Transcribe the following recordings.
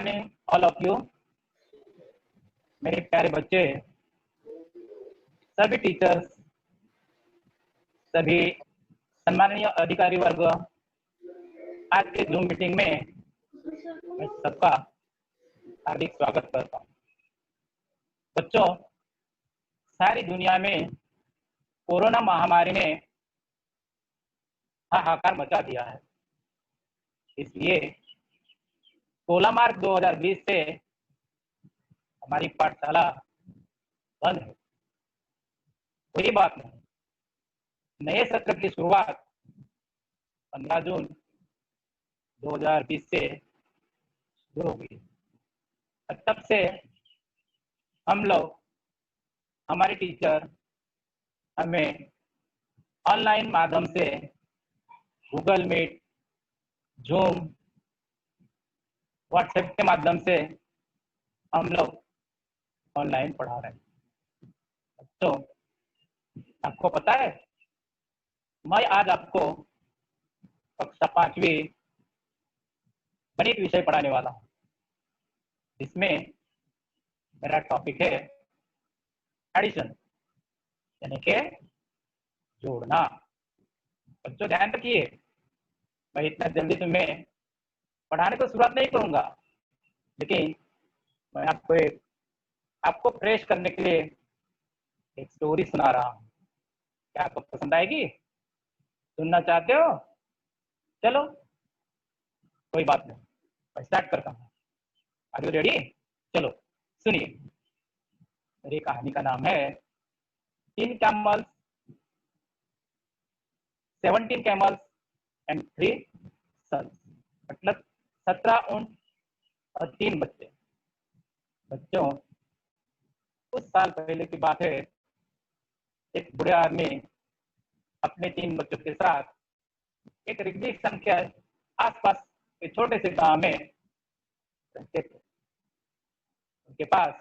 Morning all of you, मेरे प्यारे बच्चे, सभी टीचर्स, सभी सम्माननीय अधिकारी वर्ग। आज के जूम मीटिंग में मैं सबका हार्दिक स्वागत करता हूँ। बच्चों, सारी दुनिया में कोरोना महामारी ने हाहाकार मचा दिया है। इसलिए 16 मार्च 2020 से हमारी पाठशाला बंद है। कोई बात नहीं, नए सत्र की शुरुआत 15 जून 2020 से शुरू होगी। तब से हम लोग, हमारे टीचर हमें ऑनलाइन माध्यम से गूगल मीट, जूम, व्हाट्सएप के माध्यम से हम लोग ऑनलाइन पढ़ा रहे हैं। तो आपको पता है, मैं आज आपको कक्षा 5वीं गणित विषय पढ़ाने वाला हूँ, जिसमें मेरा टॉपिक है एडिशन, यानी कि जोड़ना। बच्चों ध्यान रखिए, मैं इतना जल्दी तुम्हें पढ़ाने को शुरुआत नहीं करूंगा, लेकिन मैं आपको फ्रेश करने के लिए एक स्टोरी सुना रहा हूँ। क्या आपको पसंद आएगी? सुनना चाहते हो? चलो कोई बात नहीं, मैं स्टार्ट करता हूँ। Are you ready? चलो सुनिए। मेरी कहानी का नाम है 10 camels, 17 camels एंड 3 sons, मतलब 17 ऊंट और 3 बच्चे। बच्चों, कुछ साल पहले की बात है। एक बूढ़े आदमी अपने 3 बच्चों के साथ एक रिक्शा के आसपास के छोटे से गांव में रहते थे। उनके पास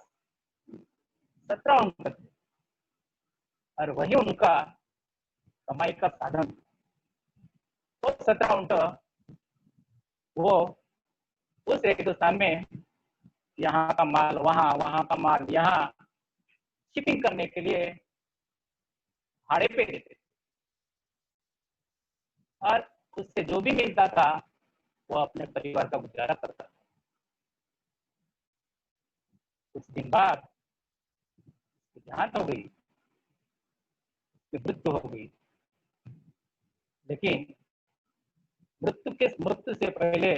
17 ऊंट थे और वही उनका कमाई का साधन। वो 17 ऊंट वो उस रेगिस्तान में यहाँ का माल वहां, वहां का माल यहाँ शिपिंग करने के लिए भाड़े पे देते और उससे जो भी मिलता था वो अपने परिवार का गुजारा करता था। कुछ दिन बाद देहांत हो गई, मृत्यु हो गई। लेकिन मृत्यु से पहले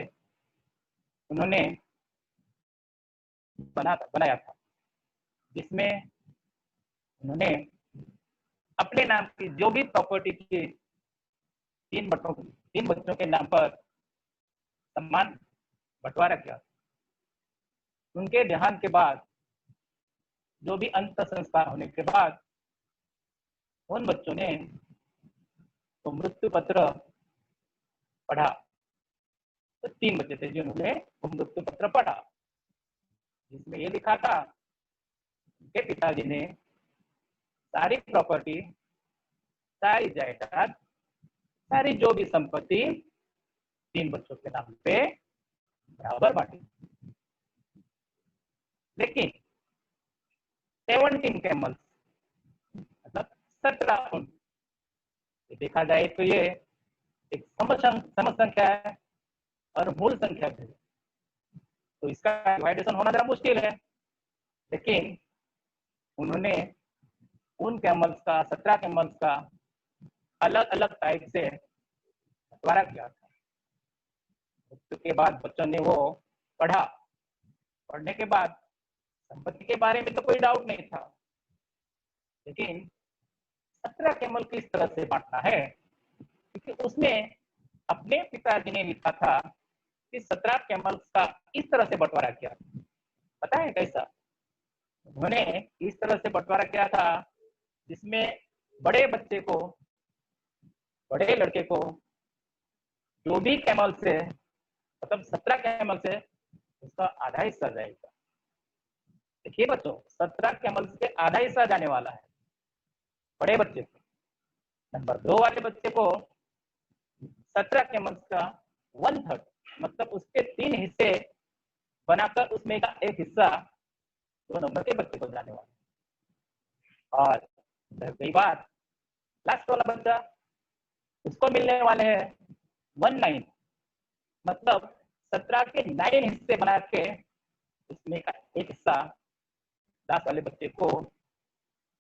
उन्होंने बनाया था, जिसमें उन्होंने अपने नाम की जो भी प्रॉपर्टी की 3 बच्चों के नाम पर सम्मान बंटवारा किया। उनके देहांत के बाद, जो भी अंत संस्कार होने के बाद, उन बच्चों ने तो मृत्यु पत्र पढ़ा। तो 3 बच्चे थे जिन्होंने मृत्यु पत्र पढ़ा, जिसमें ये लिखा था उनके पिताजी ने सारी प्रॉपर्टी, सारी जायदाद, सारी जो भी संपत्ति 3 बच्चों के नाम पे बराबर बांटी। लेकिन 17 कैमल्स, मतलब 17 ऊंट, देखा जाए तो ये एक सम संख्या है और मूल संख्या है, तो इसका डिवाइडेशन होना जरा मुश्किल है। लेकिन उन्होंने उन कैमल्स का, 17 कैमल्स का अलग अलग टाइप से बंटवारा किया था। उसके बाद बच्चों ने वो पढ़ा। पढ़ने के बाद संपत्ति के बारे में तो कोई डाउट नहीं था, लेकिन 17 कैमल किस तरह से बांटना है, क्योंकि उसमें अपने पिताजी ने लिखा था कि 17 कैमल्स का इस तरह से बंटवारा किया। पता है कैसा? उन्होंने इस तरह से बंटवारा किया था जिसमें बड़े बच्चे को, बड़े लड़के को जो भी कैमल से, मतलब 17 कैमल से उसका आधा हिस्सा जाएगा। देखिए बच्चों, 17 कैमल से आधा हिस्सा जाने वाला है बड़े बच्चे को। नंबर 2 वाले बच्चे को 17 कैमल का 1/3, मतलब उसके 3 हिस्से बनाकर उसमें का एक हिस्सा 2 नंबर के बच्चे को जाने वाला, और कई बार लास्ट वाला बच्चा उसको मिलने वाले हैं 19, मतलब 17 के 9 हिस्से बना के उसमें का एक हिस्सा 10 वाले बच्चे को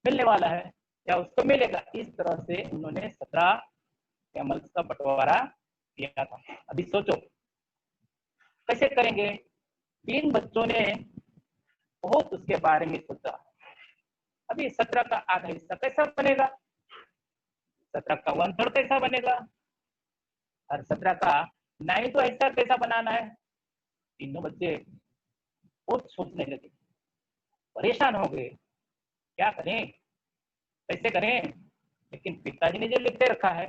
मिलने वाला है या उसको मिलेगा। इस तरह से उन्होंने 17 कैमल्स का बंटवारा किया था। अभी सोचो कैसे करेंगे। 3 बच्चों ने बहुत उसके बारे में सोचा। अभी 17 का आधा हिस्सा कैसा बनेगा, 17 का 1/3 कैसा बनेगा, और 17 का 9 तो ऐसा कैसा बनाना है। तीनों बच्चे बहुत सोचने लगे, परेशान हो गए, क्या करें, कैसे करें। लेकिन पिताजी ने जो लिख के रखा है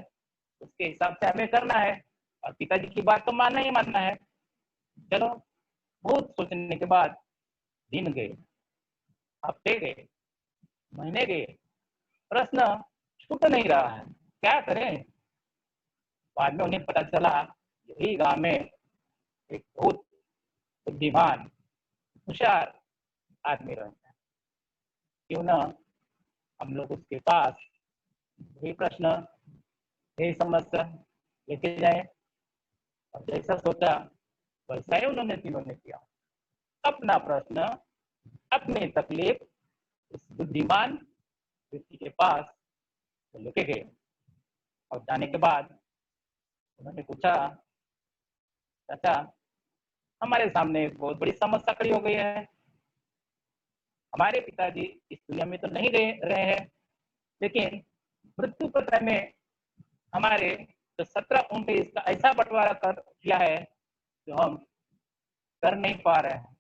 उसके हिसाब से हमें करना है, और पिताजी की बात तो मानना ही मानना है। चलो, बहुत सोचने के बाद दिन गए, हफ्ते गए, महीने गए, प्रश्न छूट नहीं रहा है, क्या करें। बाद में उन्हें पता चला यही गांव में एक बहुत बुद्धिमान होशियार आदमी रहता है, क्यों ना हम लोग उसके पास यही प्रश्न, यही समस्या लेके जाए। और जैसा सोचा वैसा ही उन्होंने तीनों ने किया। अपना प्रश्न, अपनी तकलीफ उस बुद्धिमान व्यक्ति के पास लेके गए, और जाने के बाद उन्होंने पूछा, चाचा हमारे सामने एक बहुत बड़ी समस्या खड़ी हो गई है। हमारे पिताजी इस दुनिया में तो नहीं रहे हैं, लेकिन मृत्यु पत्र में हमारे जो 17 ऊँट इसका ऐसा बंटवारा कर किया है जो हम कर नहीं पा रहे हैं,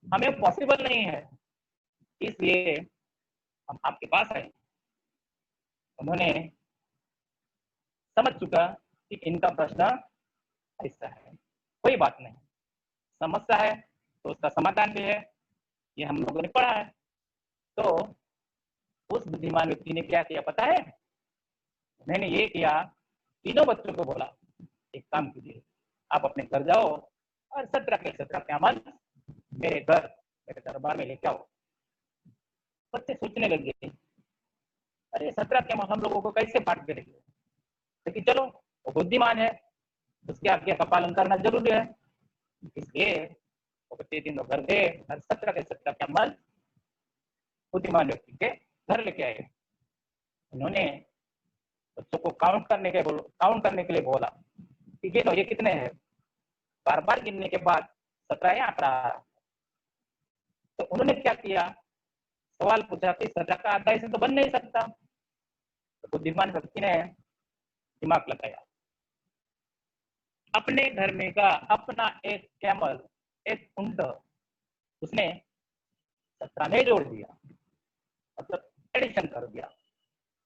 हमें पॉसिबल नहीं है, इसलिए हम आपके पास आए। उन्होंने समझ चुका कि इनका प्रश्न ऐसा है, कोई बात नहीं, समस्या है तो उसका समाधान भी है, ये हम लोगों ने पढ़ा है। तो उस बुद्धिमान व्यक्ति ने क्या किया पता है, मैंने ये किया, तीनों बच्चों को बोला एक काम कीजिए, आप अपने घर जाओ और 17 के 17 कैमल मेरे घर, मेरे दरबार में लेके आओ। बच्चे सोचने लगे, अरे 17 कैमल हम लोगों को कैसे बांट के देंगे, लेकिन चलो वो बुद्धिमान है, उसके आज्ञा का पालन करना जरूरी है। इसलिए वो बच्चे तीनों घर गए और 17 के 17 कैमल बुद्धिमान व्यक्ति के घर लेके आए। उन्होंने बच्चों को काउंट करने के लिए बोला कि गिनो ये कितने हैं। बार बार गिनने के बाद 17 आंकड़ा आ रहा। तो उन्होंने क्या किया, सवाल पूछा कि 17 का आधा से तो बन नहीं सकता। तो बुद्धिमान व्यक्ति ने दिमाग लगाया, अपने घर में का अपना एक कैमल, एक ऊंट उसने 17 में जोड़ दिया, मतलब एडिशन कर दिया,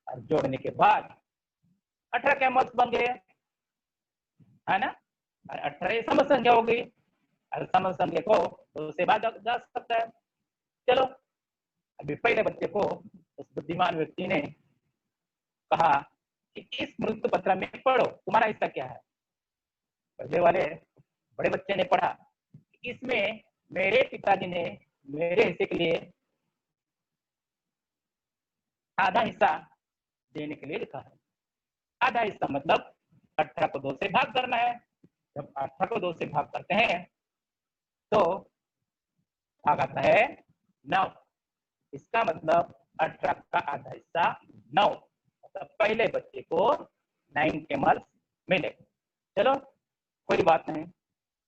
और जोड़ने के बाद 18 कैमल्स बन गए, है ना। और 18 सम संख्या हो गई, और सम संख्या को 2 से भागा जा सकता है। चलो, अभी पहले बच्चे को उस बुद्धिमान व्यक्ति ने कहा कि इस मृत्यु पत्र में पढ़ो तुम्हारा हिस्सा क्या है। पहले वाले बड़े बच्चे ने पढ़ा, इसमें मेरे पिताजी ने मेरे हिस्से के लिए आधा हिस्सा देने के लिए लिखा है। आधा हिस्सा मतलब 18 को 2 से भाग करना है। जब 18 को 2 से भाग करते हैं तो भाग आता है 9। इसका मतलब 18 का आधा हिस्सा 9, मतलब पहले बच्चे को 9 कैमल्स मिले। चलो कोई बात नहीं,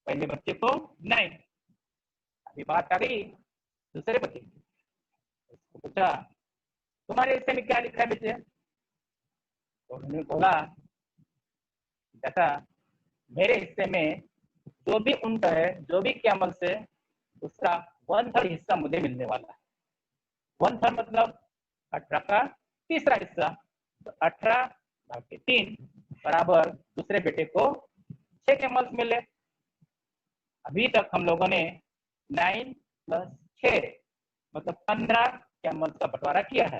पहले बच्चे को 9। अभी बात आ गई दूसरे बच्चे की। उसको पूछा, तुम्हारे हिस्से में क्या लिखा है बच्चे। तो उन्होंने बोला, चाचा मेरे हिस्से में जो भी ऊंट है, जो भी कैमल से, उसका 1/3 हिस्सा मुझे मिलने वाला है। 1/3 मतलब 18 का तीसरा हिस्सा। तो 18/3 बराबर दूसरे बेटे को 6 कैमल्स मिले। अभी तक हम लोगों ने 9 + 6 मतलब 15 कैमल्स का बंटवारा किया है।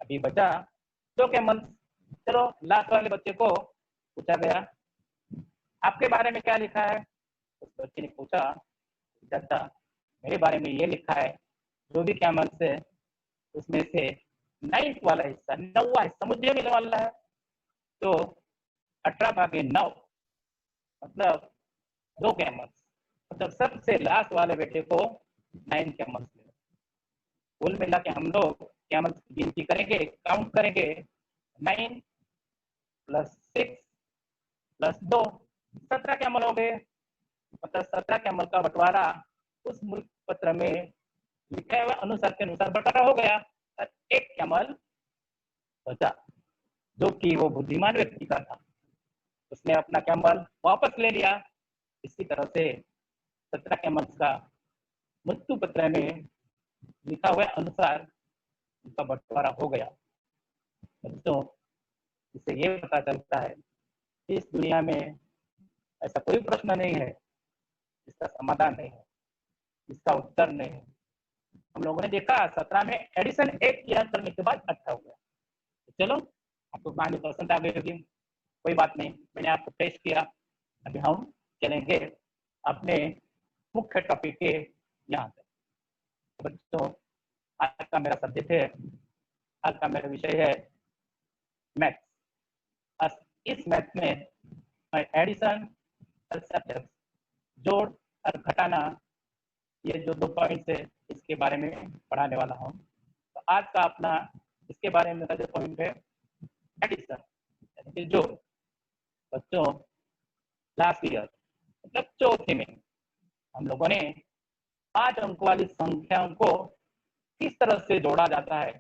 अभी बचा 2 कैमल्स। चलो लास्ट वाले बच्चे को पूछा गया, आपके बारे में क्या लिखा है। उस बच्चे ने पूछा, चाचा मेरे बारे में ये लिखा है, जो भी कैमल्स है उसमें से 9th वाला हिस्सा, 9वां हिस्सा मुझे मिलने वाला है। तो 18/9 मतलब 2 कैमल्स, मतलब सबसे लास्ट वाले बेटे को 9 कैमल्स मिले। कुल मिला के हम लोग कैमल्स की गिनती करेंगे, काउंट करेंगे, 9 + 6 + 2 17 कैमल हो गए। मतलब 17 कैमल का बंटवारा उस मूल पत्र में लिखे हुए अनुसार के अनुसार बंटवारा हो गया और 1 कैमल बचा, जो कि वो बुद्धिमान व्यक्ति का था। उसने अपना कैमल वापस ले लिया। इसी तरह से 17 कैमल्स का मृत्यु पत्र में लिखा हुए अनुसार उनका बंटवारा हो गया। बच्चों, इससे ये पता चलता है कि इस दुनिया में ऐसा कोई प्रश्न नहीं है जिसका समाधान नहीं है, जिसका उत्तर नहीं है। हम लोगों ने देखा 17 में एडिशन 1 किया करने के बाद 18 हो गया। तो चलो, आपको कहानी पसंद आ गई होगी, कोई बात नहीं, मैंने आपको टेस्ट किया। अभी हम चलेंगे अपने मुख्य टॉपिक के यहाँ से। बच्चों, आज का मेरा सब्जेक्ट है, आज का मेरा विषय है मैथ। इस मैथ में मैं एडिशन और सब्ट्रैक्शन, जोड़ और घटाना, ये जो 2 पॉइंट्स है इसके बारे में पढ़ाने वाला हूँ। तो आज का अपना इसके बारे में का जो पॉइंट है एडिशन, यानी कि जोड़। बच्चों, लास्ट ईयर मतलब चौथे में हम लोगों ने 5 अंक वाली संख्याओं को किस तरह से जोड़ा जाता है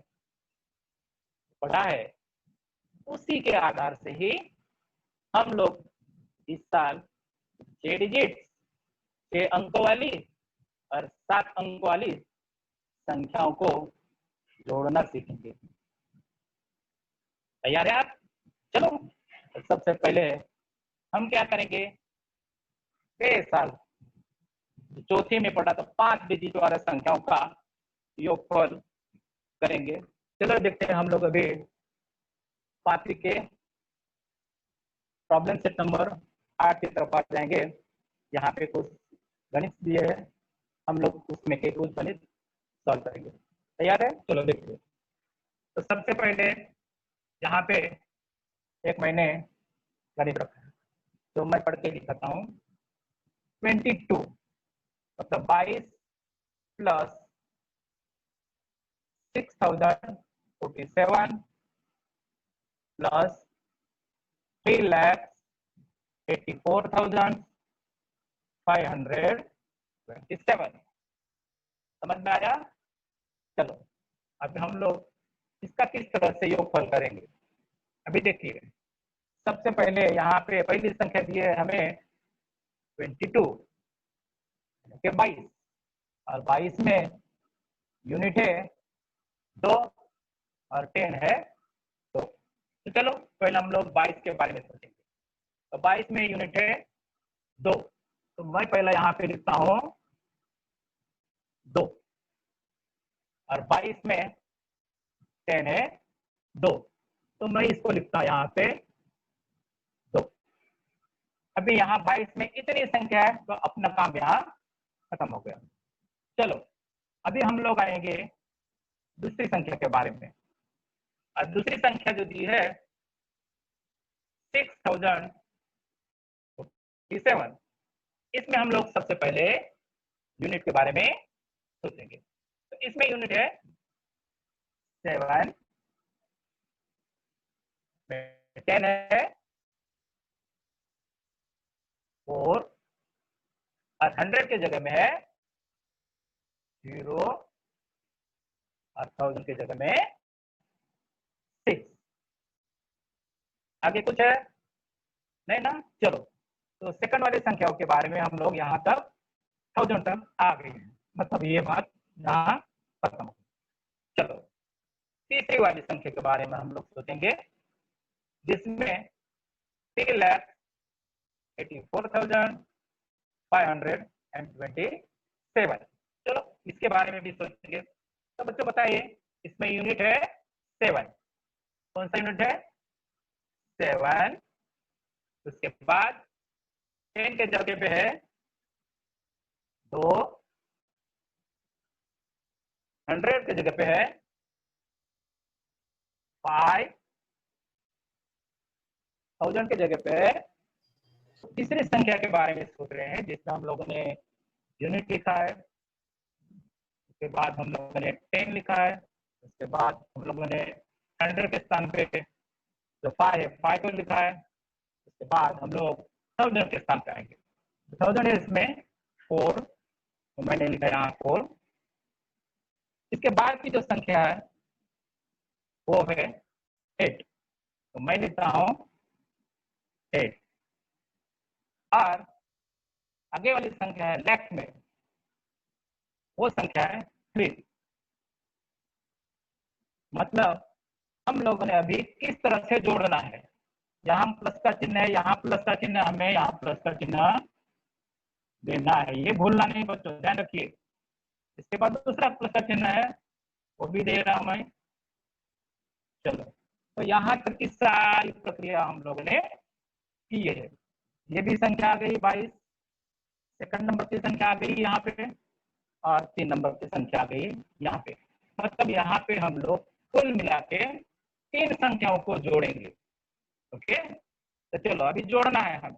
पढ़ा है। उसी के आधार से ही हम लोग इस साल 6 डिजिट, 6 अंक वाली और 7 अंक वाली संख्याओं को जोड़ना सीखेंगे। तैयार है आप? चलो, तो सबसे पहले हम क्या करेंगे, साल चौथी में पढ़ा तो 5 डिजिट वाले संख्याओं का योगफल करेंगे। चलो देखते हैं हम लोग अभी 5वीं के प्रॉब्लम सेट नंबर 8 की तरफ आ जाएंगे। यहाँ पे कुछ गणित दिए है, हम लोग उसमें के कुछ गणित सॉल्व करेंगे। तैयार है? चलो देखिए। तो सबसे पहले यहाँ पे एक मैंने गणित रखा है, तो मैं पढ़ के दिखाता हूँ। 22 मतलब 22 + 6047 + 3,84,527। समझ में आया? चलो, अब हम लोग इसका किस तरह से योगफल करेंगे। अभी देखिए, सबसे पहले यहाँ पे पहली संख्या दी है हमें 22 के 22, और 22 में यूनिट है 2 और 10 है 2। तो चलो पहले हम लोग 22 के बारे में सोचेंगे। तो 22 में यूनिट है 2, तो मैं पहले यहाँ पे लिखता हूँ 2, और 22 में 10 है 2, तो मैं इसको लिखता हूँ यहाँ पे 2। अभी यहाँ 22 में इतनी संख्या है तो अपना काम यहाँ खत्म हो गया। चलो, अभी हम लोग आएंगे दूसरी संख्या के बारे में। और दूसरी संख्या जो दी है 6047, इसमें हम लोग सबसे पहले यूनिट के बारे में सोचेंगे। तो इसमें यूनिट है 7, 10 है 4, और 100 के जगह में है 0, और 1000 के जगह में 6। आगे कुछ है? नहीं ना? चलो, तो सेकंड वाली संख्याओं के बारे में हम लोग यहाँ तक 1000 तक आ गए हैं, मतलब ये बात यहाँ खत्म। चलो, तीसरी वाली संख्या के बारे में हम लोग सोचेंगे, जिसमें 3,84,527। चलो, इसके बारे में भी सोचेंगे। तो बच्चों बताइए, इसमें यूनिट है 7, कौन सा यूनिट है? 7। उसके बाद 10 के जगह पे है 2, 100 की जगह पे है 5000 की जगह पे तीसरी संख्या के बारे में सोच रहे हैं, जिसमें हम लोगों ने यूनिट लिखा है, उसके बाद हम लोगों ने 10 लिखा है, उसके बाद हम लोगों ने 100 के स्थान पे जो 5 है 5 को लिखा है, उसके बाद हम लोग 1000 के स्थान पे आएंगे। 1000 है इसमें 4, तो मैंने लिखा यहाँ 4। इसके बाद की जो संख्या है वो है 8, तो मैं लिखता हूँ 8। और आगे वाली संख्या है लेफ्ट में, वो संख्या है 3। मतलब हम लोगों ने अभी किस तरह से जोड़ना है, यहाँ प्लस का चिन्ह है, यहाँ प्लस का चिन्ह, हमें यहाँ प्लस का चिन्ह देना है, ये भूलना नहीं बच्चों, ध्यान रखिए। इसके बाद दूसरा प्लस का चिन्ह है, वो भी दे रहा हूं मैं। चलो, तो यहाँ तक की सारी प्रक्रिया हम लोगों ने की है। ये भी संख्या आ गई 22, सेकंड नंबर की संख्या आ गई यहाँ पे, और 3 नंबर की संख्या आ गई यहाँ पे। मतलब यहाँ पे हम लोग कुल मिला के 3 संख्याओं को जोड़ेंगे। ओके, तो चलो अभी जोड़ना है हमें।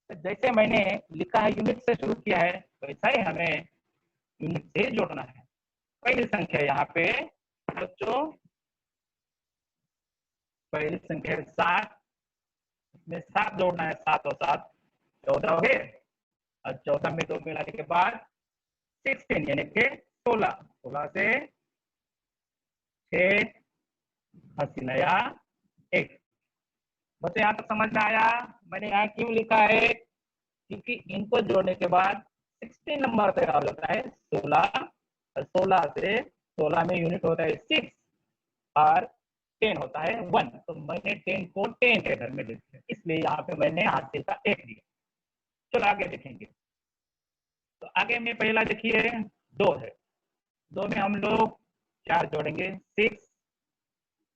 तो जैसे मैंने लिखा है यूनिट से शुरू किया है, वैसा ही हमें यूनिट से जोड़ना है। पहली संख्या यहाँ पे बच्चों, पहली संख्या 7, इसमें 7 जोड़ना है, 7 और 7 14 हो गए, और 14 में 2 मिलाने के बाद 16 यानी कि 16, 16 से 6 80 नया 1। बच्चों यहाँ तक समझ में आया? मैंने यहाँ क्यों लिखा है, क्योंकि इनको जोड़ने के बाद 16 नंबर तैयार होता है 16, और 16 से 16 में यूनिट होता है 6, और 10 होता है 1। तो मैंने 10 को 10 के घर में लिख दिया, इसलिए यहाँ पे मैंने हाथ का 1 दिया। चलो आगे देखेंगे। तो आगे में पहला देखिए 2 है, 2 में हम लोग 4 जोड़ेंगे 6,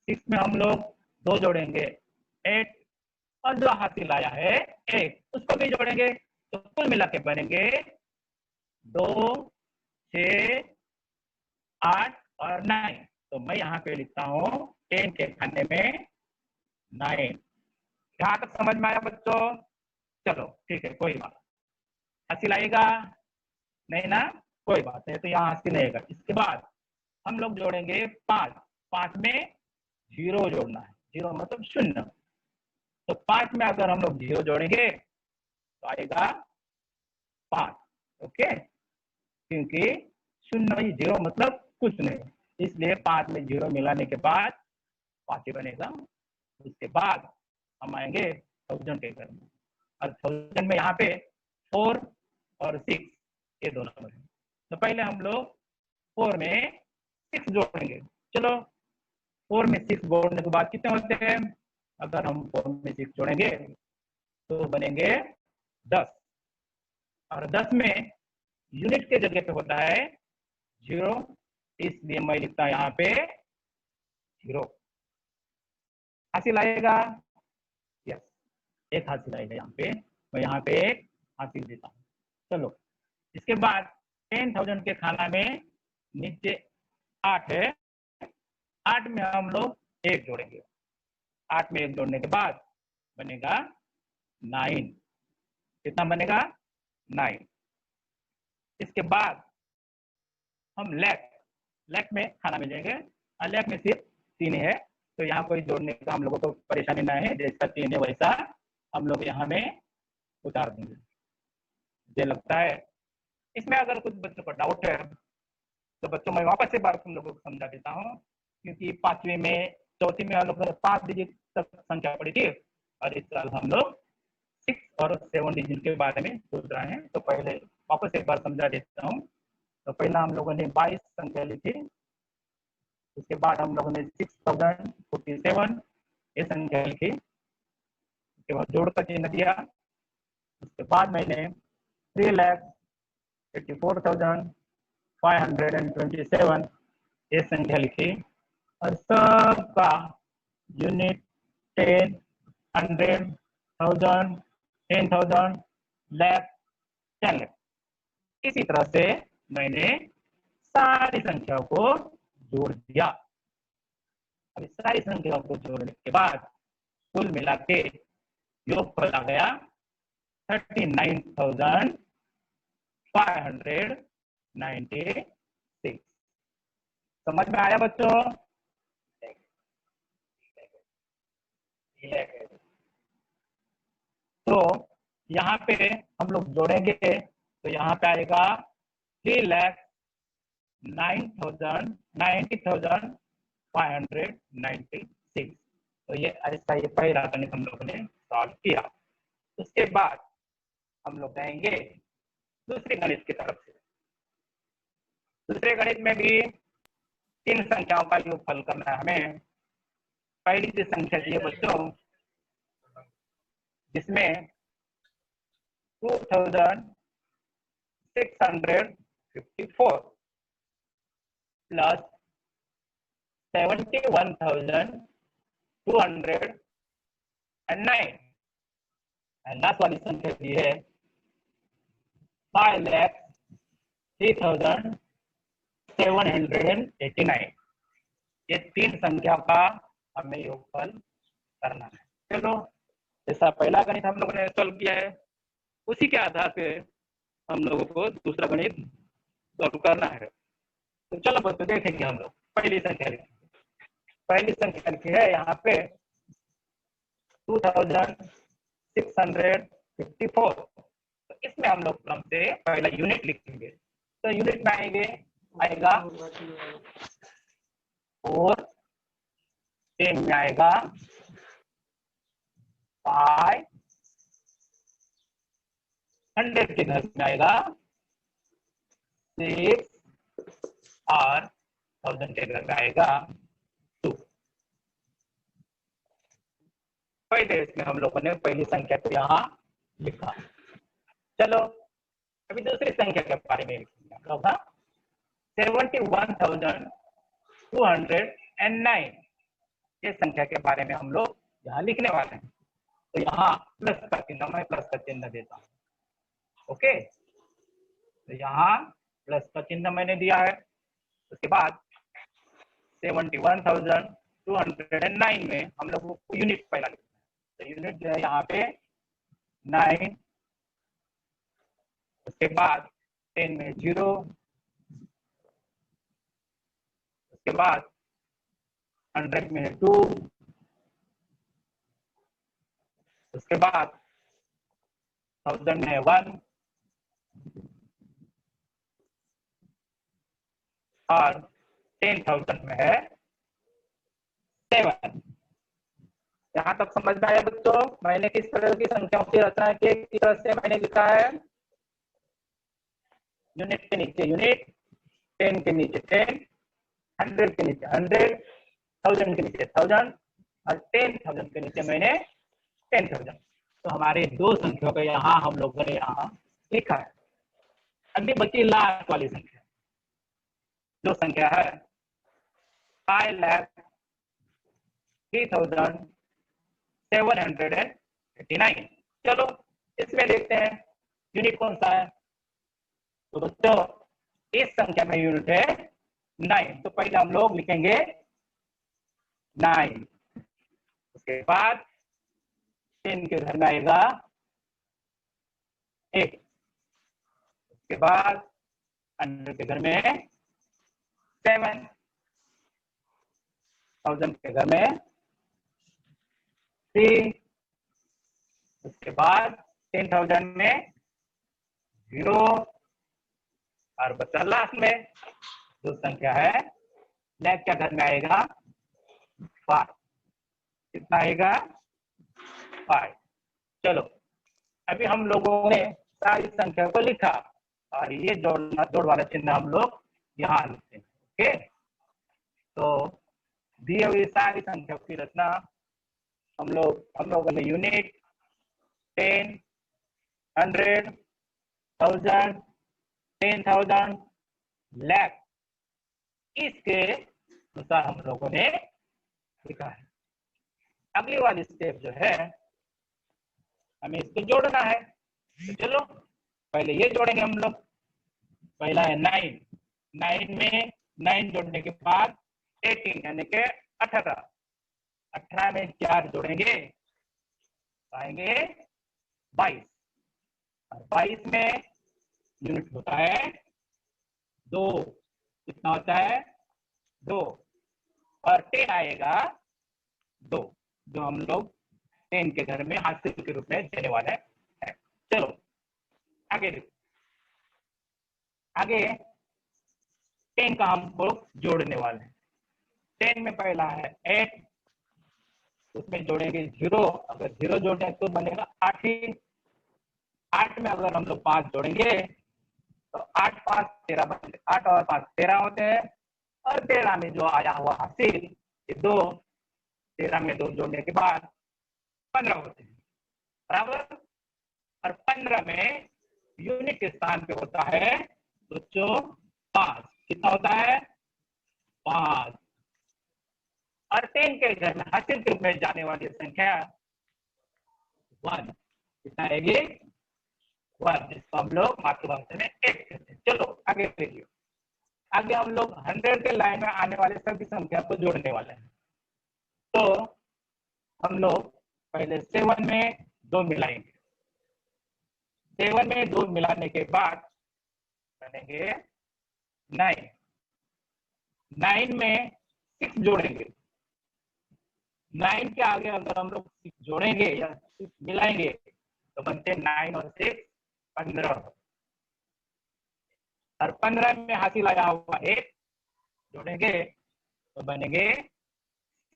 6 में हम लोग 2 जोड़ेंगे 8, और जो हासिल आया है 1 उसको भी जोड़ेंगे, तो कुल मिला के बनेंगे 2, 6, 8 और 9। तो मैं यहाँ पे लिखता हूँ 10 के खाने में 9। यहाँ तक समझ में आया बच्चों? चलो ठीक है, कोई बात। हासिल आएगा नहीं ना? कोई बात नहीं, तो यहाँ हासिल नहीं आएगा। इसके बाद हम लोग जोड़ेंगे 5, 5 में 0 जोड़ना है, 0 मतलब 0। तो 5 में अगर हम लोग 0 जोड़ेंगे तो आएगा 5। ओके, क्योंकि 0 मतलब कुछ नहीं, इसलिए 5 में 0 मिलाने के बाद 5 ही बनेगा। उसके बाद हम आएंगे 1000 के घर में, और 1000 में यहाँ पे 4 और 6 ये दो नंबर है। तो पहले हम लोग 4 में 6 जोड़ेंगे। चलो 4 में 6 जोड़ने के बाद कितने होते हैं? अगर हम 4 में 6 जोड़ेंगे तो बनेंगे 10, और 10 में यूनिट के जगह पे होता है 0, इसलिए मैं लिखता यहाँ पे 0। हासिल आएगा? यस, एक हासिल आएगा यहाँ पे, मैं यहाँ पे एक हासिल देता हूँ। चलो इसके बाद 10,000 के खाना में नीचे 8 है, 8 में हम लोग 1 जोड़ेंगे, 8 में 1 जोड़ने के बाद बनेगा 9। कितना बनेगा? 9। इसके बाद हम लेफ्ट में खाना में जाएंगे, और लेफ्ट में सिर्फ 3 है, तो यहाँ कोई जोड़ने का हम लोगों को परेशानी ना है, जैसा 3 है वैसा हम लोग यहाँ में उतार देंगे। मुझे लगता है इसमें अगर कुछ बच्चों को डाउट है तो बच्चों मैं वापस से बार तुम लोगों को समझा देता हूँ, क्योंकि 5वीं में 4थी में हम लोग 5 डिजिट तक संख्या पड़ी थी, और इस साल हम लोग 6 और 7 डिजिट के बारे में सोच रहे हैं। तो पहले वापस एक बार समझा देता हूँ। तो पहला हम लोगों ने 22 संख्या ली थी, उसके बाद हम लोगों ने 6047 ये संख्या लिखी, उसके बाद जोड़ का चिन्ह दिया, उसके बाद मैंने 3,84,527 ये संख्या लिखी, और सबका यूनिट 10, 100, 1000, 10,000, लाख, 10 लाख, इसी तरह से मैंने सारी संख्याओं को जोड़ दिया। अब इस सारी संख्याओं को जोड़ने के बाद कुल मिला के योगफल आ गया 39,596। समझ में आया बच्चों? तो यहाँ पे हम लोग जोड़ेंगे तो यहाँ पे आएगा 3,90,596। तो ये ऐसा ये पहला गणित हम लोगों ने सॉल्व किया। उसके बाद हम लोग जाएंगे दूसरे गणित की तरफ से। दूसरे गणित में भी 3 संख्याओं का योगफल करना है हमें। पहली जो संख्या है बच्चों जिसमें 2,654 प्लस 71,209 लास्ट वाली संख्या दी है 5,03,789। ये 3 संख्या का हमें योगफल करना है। चलो जैसा पहला गणित हम लोगों ने सॉल्व किया है उसी के आधार पे हम लोगों को दूसरा गणित सॉल्व करना है। तो चलो बच्चों देखेंगे हम लोग। पहली संख्या लिखी है यहाँ पे 2,654। तो इसमें हम लोग क्रम से पहला यूनिट लिखेंगे। तो यूनिट में आएगा 4, 10 में आएगा 5, 100 के घर में आएगा 6 और 1000 के घर में आएगा 2। पहले इसमें हम लोगों ने पहली संख्या को यहाँ लिखा। चलो अभी दूसरी संख्या के बारे में लिखेंगे हम लोग। 71,209 ये संख्या के बारे में हम लोग यहाँ लिखने वाले हैं। तो यहाँ प्लस का चिन्ह, मैं प्लस का चिन्ह देता हूँ। ओके, तो यहाँ प्लस का चिन्ह मैंने दिया है। उसके बाद 71,209 में हम लोग को यूनिट पहला लिखना है। तो यूनिट जो है यहाँ पे 9, उसके बाद 10 में 0, उसके बाद 100 में 2, उसके बाद 1000 में 1 और 10,000 में है 7। यहाँ तक समझ में आया बच्चों? मैंने किस तरह की संख्याओं की रचना की, किस तरह से मैंने लिखा है। यूनिट के नीचे यूनिट, 10 के नीचे 10, 100 के नीचे 100, 1000 के नीचे 1000 और 10,000 के नीचे मैंने 10,000। तो हमारे 2 संख्याओं को यहाँ हम लोगों ने यहाँ लिखा है। अभी बची लास्ट वाली संख्या, जो संख्या है 5,03,789। चलो इसमें देखते हैं यूनिट कौन सा है। तो बच्चों इस संख्या में यूनिट है 9। तो पहले हम लोग लिखेंगे 9, उसके बाद 10 के घर में आएगा 1, उसके बाद 100 के घर में 7, 1000 के घर में 3, उसके बाद 10,000 में 0 और बचा लास्ट में जो संख्या है लैक के घर में आएगा 5। कितना आएगा? 5। चलो अभी हम लोगों ने सारी संख्या को लिखा और ये जोड़ वाला चिन्ह हम लोग यहाँ लिखते हैं। ओके, तो दिए हुई सारी संख्या की रचना हम लोगों ने यूनिट, 10, 100, 1000, 10,000, लाख इसके अनुसार हम लोगों ने लिखा है। अगली वाली स्टेप जो है हमें इसको जोड़ना है। तो चलो पहले ये जोड़ेंगे हम लोग। पहला है 9, 9 में 9 जोड़ने के बाद 18 यानी कि 18। 18 में 4 जोड़ेंगे आएंगे 22। और 22 में यूनिट होता है 2। कितना होता है 2। और 10 आएगा 2, जो हम लोग 10 के घर में हासिल के रूप में देने वाले हैं। चलो आगे देखो। आगे 10 का हम लोग जोड़ने वाले हैं। 10 में पहला है 8, उसमें जोड़ेंगे 0। अगर 0 जोड़े तो बनेगा 8 ही। 8 में अगर हम लोग 5 जोड़ेंगे तो 8 5 13 बनेंगे। 8 और 5 13 होते हैं। और 13 में जो आया हुआ हासिल ये 2, 13 में 2 जोड़ने के बाद 15 होते हैं बराबर। और 15 में यूनिट के स्थान पे होता है बच्चों 5। कितना होता है 5। और 10 के घर में हासिल के रूप में जाने वाली संख्या 1। कितना आएगी 1, जिसको हम लोग मातृभाषा में 1 कहते हैं। चलो आगे देखिए। आगे हम लोग 100 के लाइन में आने वाले सभी संख्या को जोड़ने वाले हैं। तो हम लोग पहले 7 में 2 मिलाएंगे। 7 में 2 मिलाने के बाद बनेंगे 9। 9 में 6 जोड़ेंगे। 9 के आगे अगर हम लोग 6 जोड़ेंगे या 6 मिलाएंगे तो बनते 9 और 6 15। और 15 में हासिल आया हुआ 1 जोड़ेंगे तो बनेंगे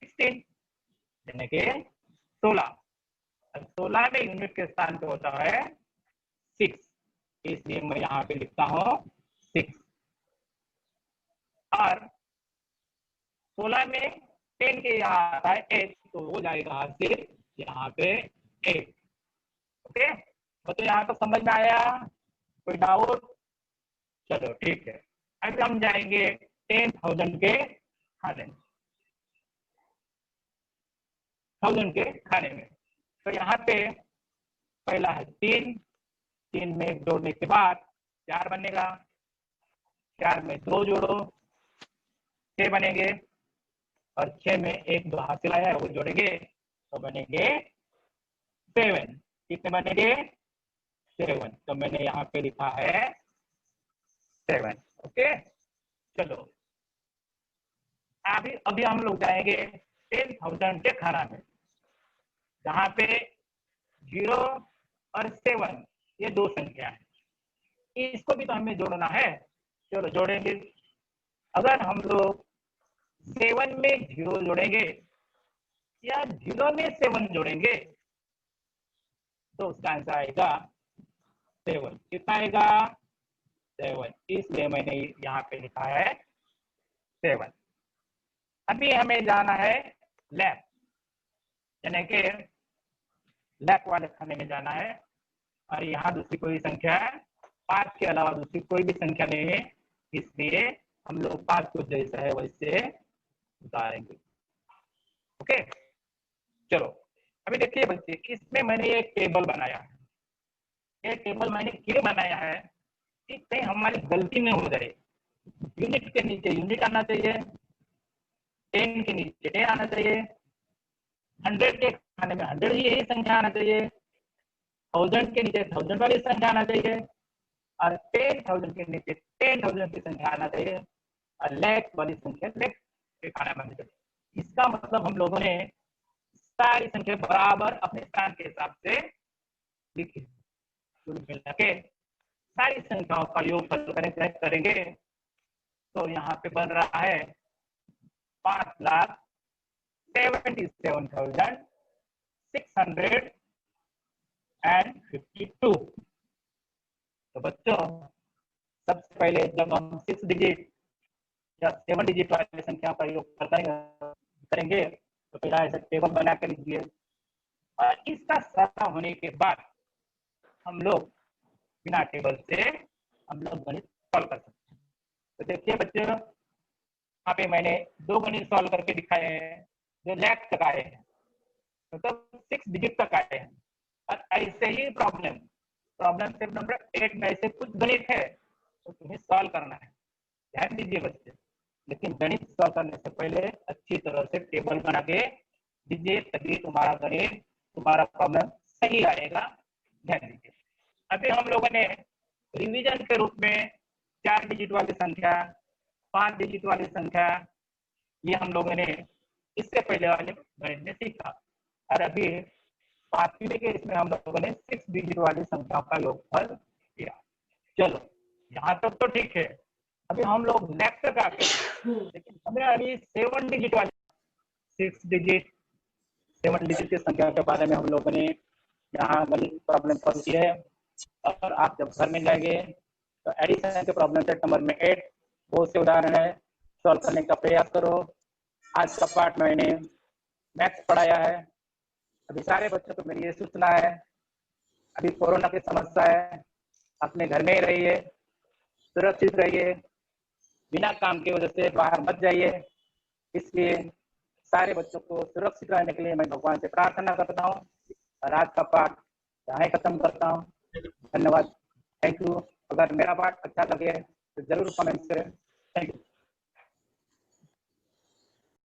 16 यानी कि 16। और 16 में यूनिट के स्थान पे होता है 6, इसलिए मैं यहाँ पे लिखता हूँ 6। और 16 में 10 के यहाँ आता है 8, तो हो जाएगा हासिल यहाँ पे 8। ओके, तो यहाँ तो समझ में आया? कोई डाउट? चलो ठीक है। अब हम जाएंगे 10,000 के खाने में। 1000 के खाने में तो यहाँ पे पहला है 3। 3 में जोड़ने के बाद 4 बनेगा। 4 में 2 जोड़ो 6 बनेंगे। और 6 में 1 2 हासिल आया है वो जोड़ेंगे तो बनेंगे 7। कितने बनेंगे 7। तो मैंने यहाँ पे लिखा है 7। ओके, चलो अभी हम लोग जाएंगे 10,000 के खाना में, जहाँ पे 0 और 7 ये 2 संख्या है। इसको भी तो हमें जोड़ना है। चलो जोड़ेंगे। अगर हम लोग 7 में 0 जोड़ेंगे या 0 में 7 जोड़ेंगे तो उसका आंसर आएगा 7। कितना आएगा 7, इसलिए मैंने यहाँ पे लिखा है 7। अभी हमें जाना है लैब, यानी कि लैब वाले खाने में जाना है। और यहाँ दूसरी कोई संख्या 5 के अलावा दूसरी कोई भी संख्या नहीं है, इसलिए हम लोग 5 को जैसा है वैसे उतारेंगे। ओके, चलो अभी देखिए बच्चे, इसमें मैंने एक टेबल बनाया है। ये टेबल मैंने क्यों बनाया है कि कहीं हमारी गलती नहीं हो जाए। यूनिट के नीचे यूनिट आना चाहिए, 10 के नीचे 10 आना चाहिए, 100 के खाने में 100 यही संख्या आना चाहिए, 1000 के नीचे 1000 वाली संख्या आना चाहिए, और 10,000 के नीचे 10,000 की संख्या आना चाहिए, और लैख वाली संख्या लैख के खाना आना चाहिए। इसका मतलब हम लोगों ने सारी संख्या बराबर अपने स्थान के हिसाब से लिखी। कुल मिला के सारी संख्याओं का योग करेंगे तो यहाँ पे बन रहा है 5,77,652। तो बच्चों सबसे पहले जब हम 6 डिजिट या 7 डिजिट वाली संख्या का योग करेंगे तो पहला ऐसा टेबल बना कर लीजिए। और इसका सारा होने के बाद हम लोग बिना टेबल से हम लोग गणित सॉल्व कर सकते हैं। तो देखिए बच्चों, यहाँ पे मैंने 2 गणित सॉल्व करके दिखाए हैं जो लैख तक आए हैं, मतलब 6 डिजिट तक आए हैं। और ऐसे ही प्रॉब्लम स्टेप नंबर 8 में ऐसे कुछ गणित है तो तुम्हें सॉल्व करना है। ध्यान दीजिए बच्चे, लेकिन गणित सॉल्व करने से पहले अच्छी तरह से टेबल बना के दीजिए, तभी तुम्हारा गणित, तुम्हारा प्रॉब्लम सही आएगा। ध्यान दीजिए, अभी हम लोगों ने रिवीजन के रूप में 4 डिजिट वाली संख्या, 5 डिजिट वाली संख्या, ये हम लोगों ने इससे पहले वाले गणित में सीखा। और अभी 5वीं के इसमें हम लोगों ने 6 डिजिट वाली संख्याओं का योगफल किया। चलो यहाँ तक तो ठीक है। अभी हम लोग नेक्स्ट तक आते हैं, लेकिन हमें अभी 7 डिजिट वाली 7 डिजिट की संख्या के बारे में हम लोगों ने यहाँ गणित प्रॉब्लम सॉल्व की है। और आप जब घर में जाएंगे तो एडिशन के प्रॉब्लम सेट नंबर में 8 बहुत से उदाहरण है, सॉल्व करने का प्रयास करो। आज का पार्ट मैंने मैथ्स पढ़ाया है। अभी सारे बच्चों को मेरी ये सूचना है, अभी कोरोना की समस्या है, अपने घर में ही रहिए, सुरक्षित रहिए, बिना काम की वजह से बाहर मत जाइए। इसलिए सारे बच्चों को सुरक्षित रहने के लिए मैं भगवान से प्रार्थना करता हूँ और आज का पाठ यहाँ खत्म करता हूँ। धन्यवाद, थैंक यू। अगर मेरा पाठ अच्छा लगे तो जरूर कमेंट करें। Thank you.